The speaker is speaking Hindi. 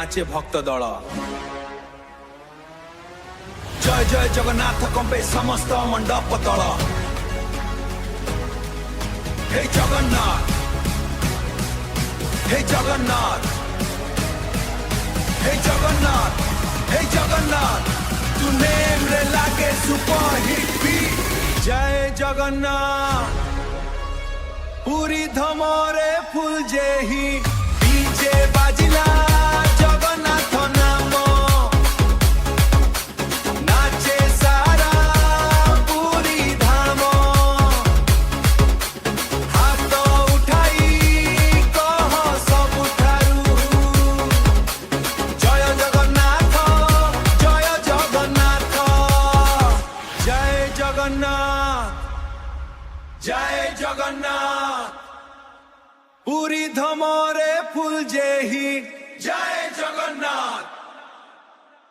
नाचे भक्त दल। जय जय जगन्नाथ कंपे समस्त मंडप तल। हे जगन्नाथ, हे जगन्नाथ, हे जगन्नाथ, हे जगन्नाथ, तू नेम रे लागे सुपर हिट भी। जय जगन्नाथ, पूरी धमरे फुल जेही डीजे बाजिला जगन्नाथ नाम नाचे सारा पूरी धाम। हाथ उठाई कह सबुठारू जय जगन्नाथ, जय जगन्नाथ, जय जगन्नाथ, जय जगन्नाथ, पूरी धमरे फुल जेही। जय जगन्नाथ।